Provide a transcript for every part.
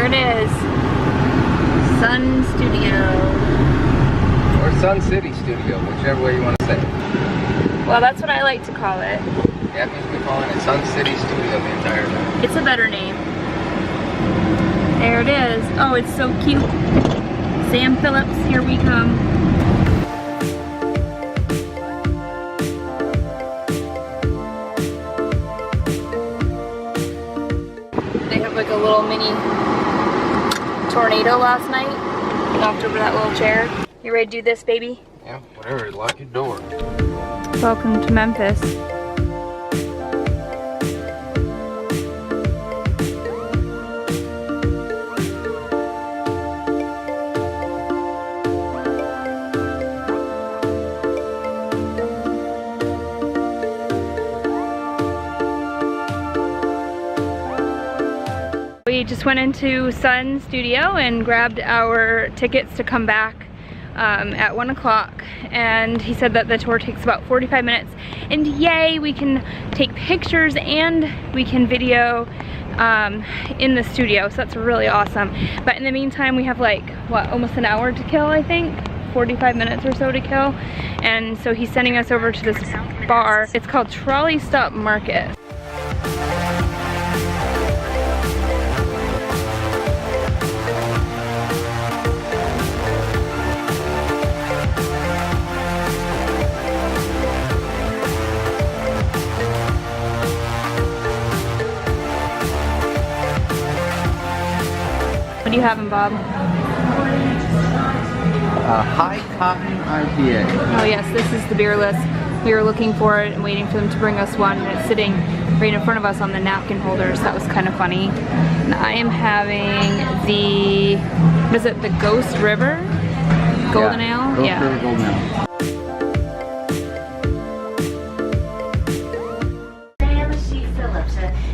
There it is. Sun Studio. Or Sun City Studio, whichever way you want to say it. Well, that's what I like to call it. Daphne's been calling it Sun City Studio the entire time. It's a better name. There it is. Oh, it's so cute. Sam Phillips, here we come. They have like a little mini tornado last night. Knocked over that little chair. You ready to do this, baby? Yeah, whatever. Lock your door. Welcome to Memphis. We just went into Sun Studio and grabbed our tickets to come back at 1 o'clock, and he said that the tour takes about 45 minutes, and yay, we can take pictures and we can video in the studio, so that's really awesome. But in the meantime, we have like, what, almost an hour to kill, I think? 45 minutes or so to kill. And so he's sending us over to this bar. It's called Trolley Stop Market. What are you having, Bob? High Cotton IPA. Oh yes, this is the beer list. We were looking for it and waiting for them to bring us one, and it's sitting right in front of us on the napkin holders. That was kind of funny. And I am having the, what is it, the Ghost River Golden Ale? Ghost River Golden Ale.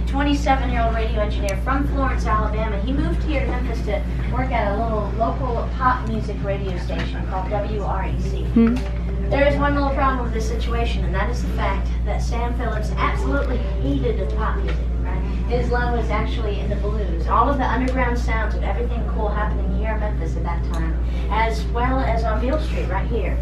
27-year-old radio engineer from Florence, Alabama. He moved here to Memphis to work at a little local pop music radio station called WREC. There is one little problem with this situation, and that is the fact that Sam Phillips absolutely hated pop music. Right? His love was actually in the blues. All of the underground sounds of everything cool happening here in Memphis at that time, as well as on Beale Street right here.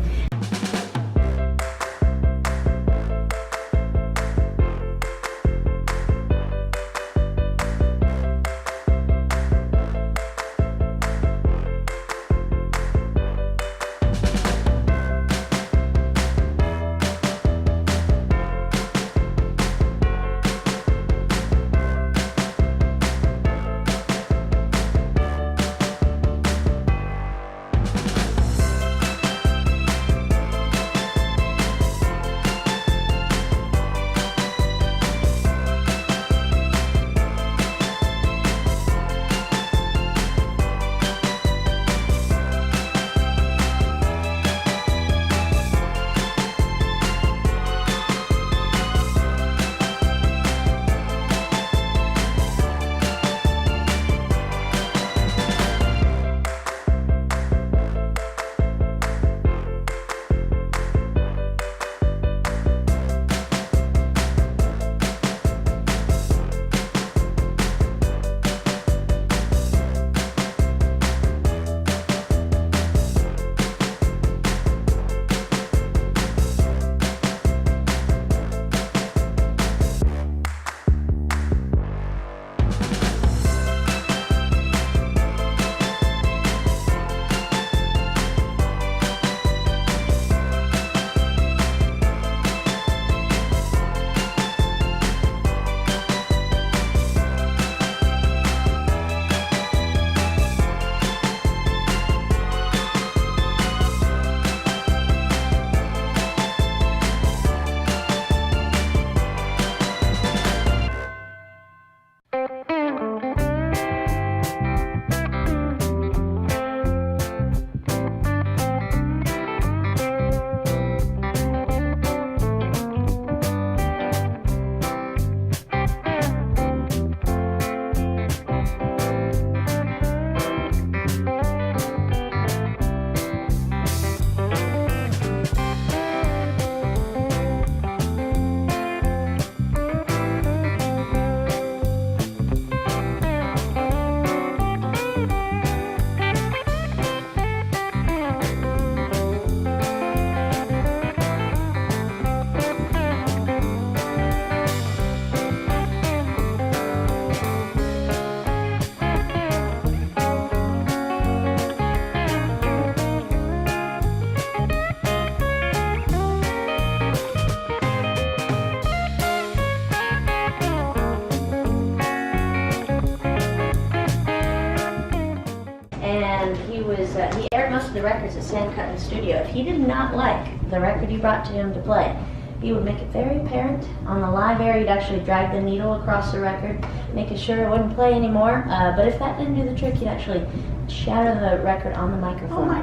he aired most of the records that Sam cut in the studio. If he did not like the record you brought to him to play, he would make it very apparent. On the live air, he'd actually drag the needle across the record, making sure it wouldn't play anymore. But if that didn't do the trick, he'd actually shatter the record on the microphone. I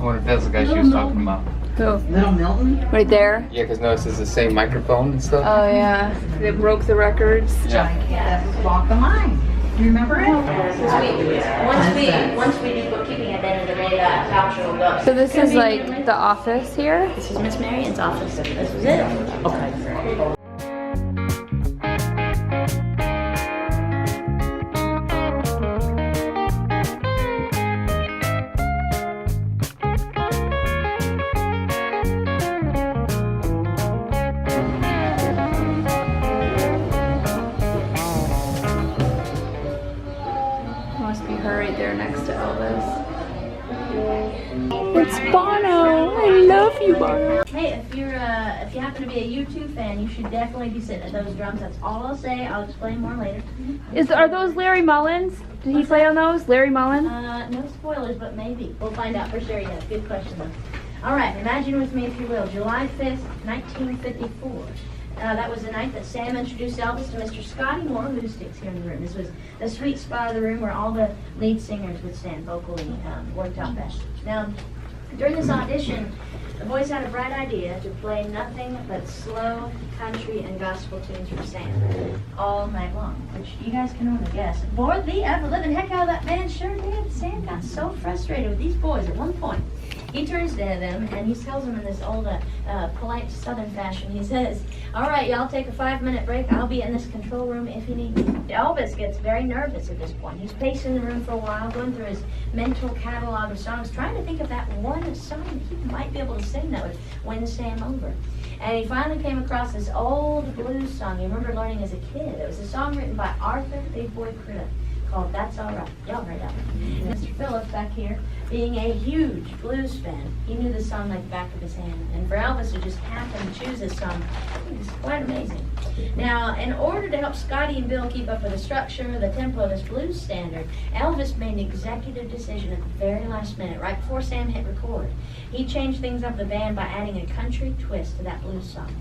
wonder if that's the guy she was talking about. Who? Little Milton? Right there? Yeah, because notice it's the same microphone and stuff. Oh yeah, they broke the records. Johnny Cash, Walk the Line. Do you remember it? Once we do bookkeeping at the end of the day, that voucher will go. So this is like the office here? This is Miss Marion's office. This was it. Okay. Must be her right there next to Elvis. It's Bono! I love you, Bono! Hey, if you happen to be a U2 fan, you should definitely be sitting at those drums. That's all I'll say. I'll explain more later. Are those Larry Mullins? Did he play on those? Larry Mullins? No spoilers, but maybe. We'll find out for sure. Yeah, good question though. All right, imagine with me, if you will, July 5th, 1954. That was the night that Sam introduced Elvis to Mr. Scotty Moore, who sticks here in the room. This was the sweet spot of the room where all the lead singers would stand vocally, worked out best. Now, during this audition, the boys had a bright idea to play nothing but slow country and gospel tunes from Sam all night long, which you guys can only guess. Bored the ever-living heck out of that man, sure did. Sam got so frustrated with these boys at one point. He turns to them and he tells them in this old, polite Southern fashion. He says, "All right, y'all take a 5-minute break. I'll be in this control room if you need me." Elvis gets very nervous at this point. He's pacing the room for a while, going through his mental catalog of songs, trying to think of that one song that he might be able to sing that would win Sam over. And he finally came across this old blues song he remembered learning as a kid. It was a song written by Arthur Big Boy Critta called "That's All Right." Y'all heard that one. Mr. Phillips back here, being a huge blues fan, he knew this song like the back of his hand. And for Elvis to just happen to choose this song, it was quite amazing. Now, in order to help Scotty and Bill keep up with the structure, the tempo of this blues standard, Elvis made an executive decision at the very last minute, right before Sam hit record. He changed things up the band by adding a country twist to that blues song.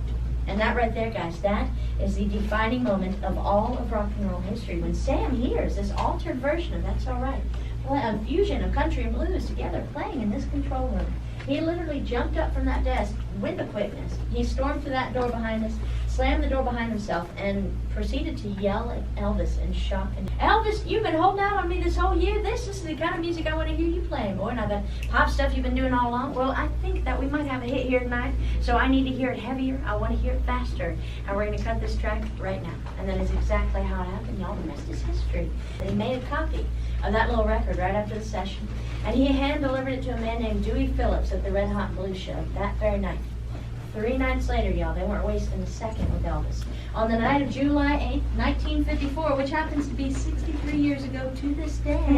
And that right there, guys, that is the defining moment of all of rock and roll history. When Sam hears this altered version of "That's All Right," a fusion of country and blues together playing in this control room, he literally jumped up from that desk with a quickness. He stormed through that door behind us, slammed the door behind himself, and proceeded to yell at Elvis in shock. And "Elvis, you've been holding out on me this whole year. This is the kind of music I want to hear you playing, boy. Now, the pop stuff you've been doing all along, well, I think that we might have a hit here tonight, so I need to hear it heavier. I want to hear it faster. And we're going to cut this track right now." And that is exactly how it happened, y'all. The rest is history. They made a copy of that little record right after the session, and he hand-delivered it to a man named Dewey Phillips at the Red Hot Blues Show that very night. 3 nights later, y'all, they weren't wasting a second with Elvis. On the night of July 8th, 1954, which happens to be 63 years ago to this day. So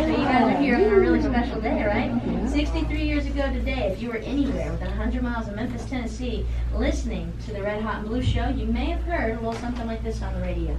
you guys are here on a really special day, right? 63 years ago today, if you were anywhere within 100 miles of Memphis, Tennessee, listening to the Red Hot Blues Show, you may have heard a little something like this on the radio.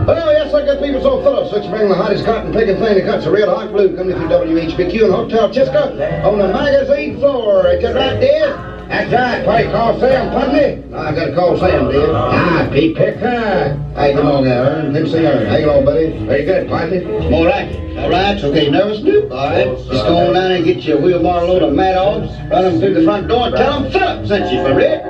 Well, yes, I got people so Phillips, which bring the hottest cotton picking thing that cuts a real hot blue coming through WHBQ and Hotel Chisco on the magazine floor. Is that right, dear? That's right. Why you call Sam Putney? I gotta call Sam, dear. Pete Picker. Hey, come on now, Ern. Good to see you, Ern. How you on, buddy? Very good, Putney. All right. All right, so okay, nervous, Snoop? All right. Just go on down and get you a wheelbarrow load of mad dogs, run them through the front door and tell them Phillips sent you for it.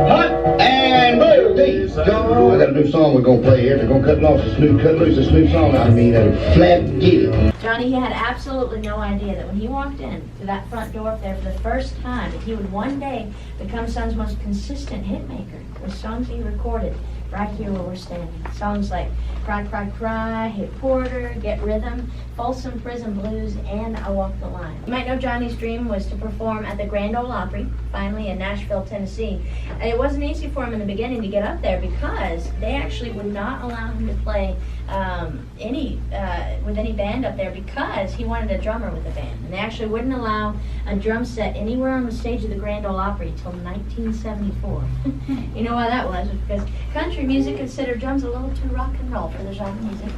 Hot and blue, please. I got a new song we're gonna play here. They're gonna cut loose this new song. I mean, Flap Giddy. Johnny, he had absolutely no idea that when he walked in to that front door up there for the first time, that he would one day become Sun's most consistent hit maker with songs he recorded right here where we're standing. Songs like Cry, Cry, Cry, Hit Porter, Get Rhythm, Folsom Prison Blues, and I Walk the Line. You might know Johnny's dream was to perform at the Grand Ole Opry, finally in Nashville, Tennessee. It wasn't easy for him in the beginning to get up there because they actually would not allow him to play with any band up there because he wanted a drummer with the band. And they actually wouldn't allow a drum set anywhere on the stage of the Grand Ole Opry until 1974. You know why that was? Because country music considered drums a little too rock and roll for the genre music.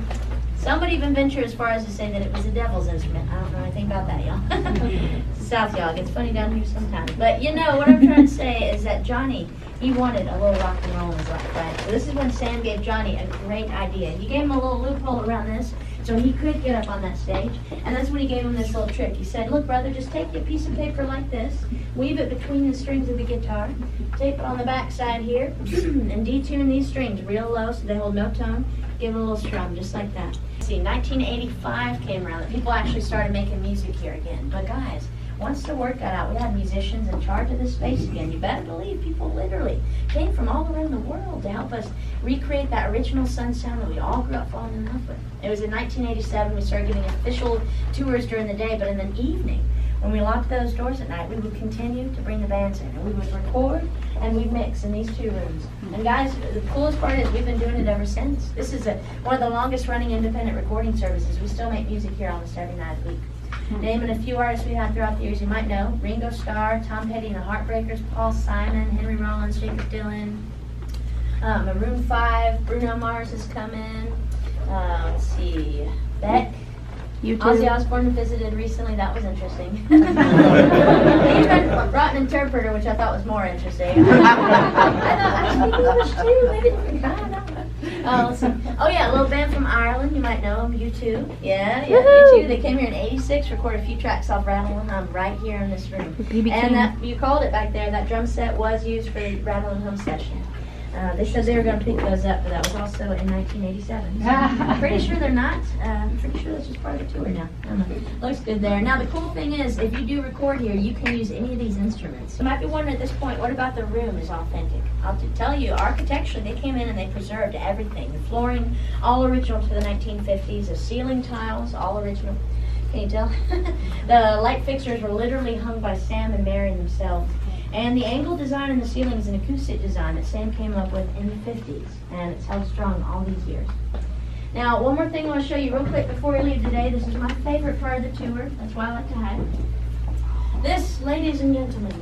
Somebody even ventured as far as to say that it was the devil's instrument. I don't know anything about that, y'all. South, y'all. It gets funny down here sometimes. But you know, what I'm trying to say is that Johnny, he wanted a little rock and roll in his life, right? So this is when Sam gave Johnny a great idea. He gave him a little loophole around this so he could get up on that stage. And that's when he gave him this little trick. He said, look, brother, just take a piece of paper like this, weave it between the strings of the guitar, tape it on the back side here, and detune these strings real low so they hold no tone. Give it a little strum, just like that. See, 1985 came around and people actually started making music here again. But guys, once the word got out, we had musicians in charge of this space again. You better believe people literally came from all around the world to help us recreate that original Sun sound that we all grew up falling in love with. It was in 1987 we started giving official tours during the day, but in the evening, when we locked those doors at night, we would continue to bring the bands in, and we would record and we'd mix in these 2 rooms. And guys, the coolest part is we've been doing it ever since. This is one of the longest running independent recording services. We still make music here almost every night of the week. Naming a few artists we had throughout the years you might know: Ringo Starr, Tom Petty and the Heartbreakers, Paul Simon, Henry Rollins, Jacob Dylan, Maroon 5, Bruno Mars has come in, let's see, Beck, Ozzy Osbourne visited recently, that was interesting. They even brought an interpreter, which I thought was more interesting. I thought I speak English too, they didn't, I don't know. Oh yeah, a little band from Ireland, you might know them, U2. Yeah, U2. They came here in '86, recorded a few tracks off Rattle and Hum right here in this room. And that, you called it back there, that drum set was used for the Rattle and Hum session. They said they were going to pick those up, but that was also in 1987. So I'm pretty sure they're not. I'm pretty sure that's just part of the tour now. I don't know. Looks good there. Now the cool thing is, if you do record here, you can use any of these instruments. You might be wondering at this point, what about the room is authentic? I'll tell you, architecturally, they came in and they preserved everything. The flooring, all original to the 1950s. The ceiling tiles, all original. Can you tell? The light fixtures were literally hung by Sam and Mary themselves. And the angle design in the ceiling is an acoustic design that Sam came up with in the 50s, and it's held strong all these years. Now, one more thing I want to show you real quick before we leave today. This is my favorite part of the tour. That's why I like to hide. This, ladies and gentlemen,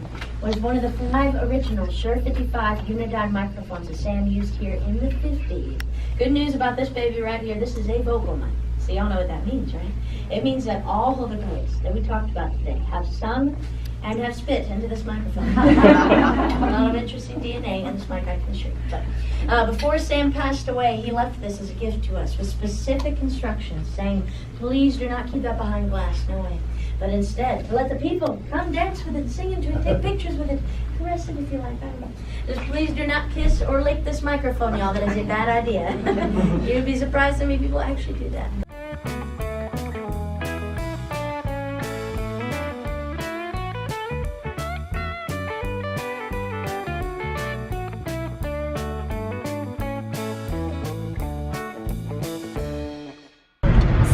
was one of the 5 original Shure 55 unidyne microphones that Sam used here in the 50s. Good news about this baby right here, this is a vocal mic. So y'all know what that means, right? It means that all of the poets that we talked about today have sung and have spit into this microphone. A lot of interesting DNA in this mic, I can assure you. But before Sam passed away, he left this as a gift to us with specific instructions saying, please do not keep that behind glass, no way. But instead, let the people come dance with it, sing into it, take pictures with it, caress it if you like. I don't know. Just please do not kiss or lick this microphone, y'all. That is a bad idea. You'd be surprised how many people actually do that.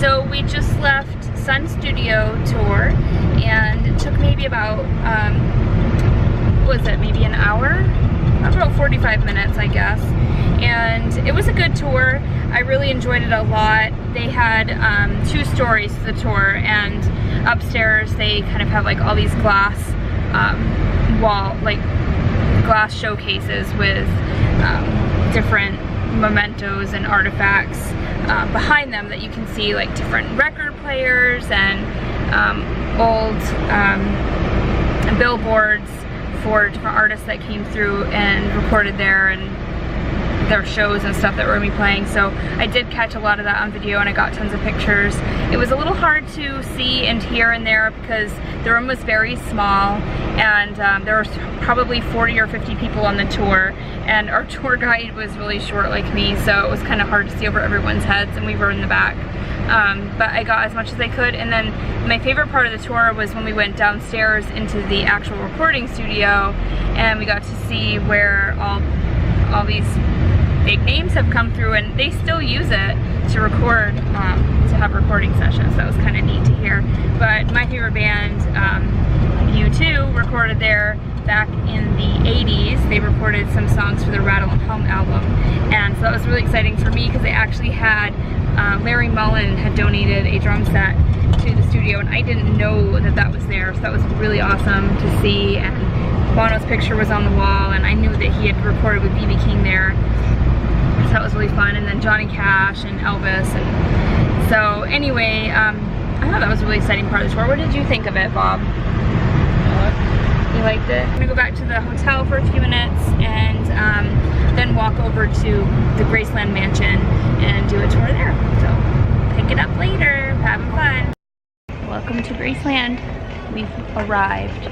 So we just left Sun Studio tour, and it took maybe about, what was it, maybe an hour? About 45 minutes, I guess. And it was a good tour. I really enjoyed it a lot. They had 2 stories to the tour, and upstairs they kind of have like all these glass glass showcases with different mementos and artifacts behind them that you can see, like different record players and old billboards for different artists that came through and recorded there, and their shows and stuff that we're going to be playing. So I did catch a lot of that on video, and I got tons of pictures. It was a little hard to see and hear in there because the room was very small, and there were probably 40 or 50 people on the tour, and our tour guide was really short like me, so it was kind of hard to see over everyone's heads, and we were in the back. But I got as much as I could. And then my favorite part of the tour was when we went downstairs into the actual recording studio, and we got to see where all these big names have come through, and they still use it to record, to have recording sessions. That was kind of neat to hear. But my favorite band, U2, recorded there back in the 80s. They recorded some songs for their Rattle and Hum album, and so that was really exciting for me because they actually had Larry Mullen had donated a drum set to the studio, and I didn't know that that was there, so that was really awesome to see. And Bono's picture was on the wall, and I knew that he had recorded with B.B. King there, so that was really fun. And then Johnny Cash and Elvis, and so anyway, I thought that was a really exciting part of the tour. What did you think of it, Bob? You liked it? I'm gonna go back to the hotel for a few minutes and then walk over to the Graceland Mansion and do a tour there. So pick it up later. Having fun. Welcome to Graceland. We've arrived.